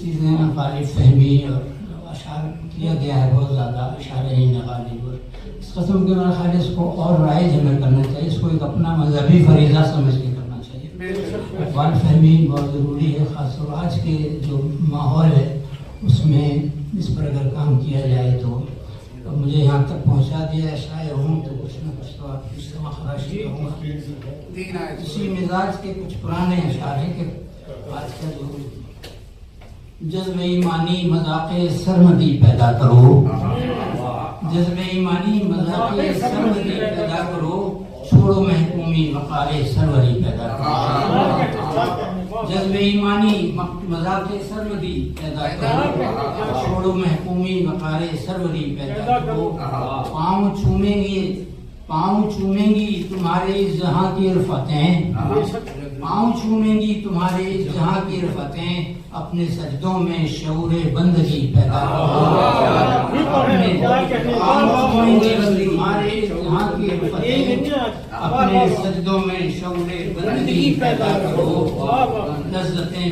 چیزیں غالب فہمی اور اشعار کیا گیا ہے بہت زیادہ اشارے غالب، اور اس قسم کے میرا خیال ہے اس کو اور رائج ہمیں کرنا چاہیے، اس کو ایک اپنا مذہبی فریضہ سمجھ کے کرنا چاہیے۔ اقوال فہمی بہت ضروری ہے، خاص طور آج کے جو ماحول ہے اس میں اس پر اگر کام کیا جائے تو مجھے یہاں تک پہنچا دیا شاعر ہوں تو کچھ نہ کچھ تو آپ کی سما خراشی کروں گا۔ اسی مزاج کے کچھ پرانے اشعار ہیں کہ آج کا جو جذب ایمانی مذاق سرمدی پیدا کرو، جذب ایمانی مذاق سرمدی پیدا کرو، چھوڑو محکومی وقار سروری پیدا کرو، جذب ایمانی مذاق سرمدی پیدا کرو، چھوڑو محکومی وقار سروری پیدا کرو، پاؤں چومیں گی تمہارے جہاں کی رفتیں، پاؤں چومیں گی تمہارے جہاں کی رفتیں، اپنے سجدوں میں شعور بندگی پیدا کرو، پاؤں چومیں گی تمہارے جہاں کی رفتیں، اپنے سجدوں میں شعور بندگی پیدا کرو، لذتیں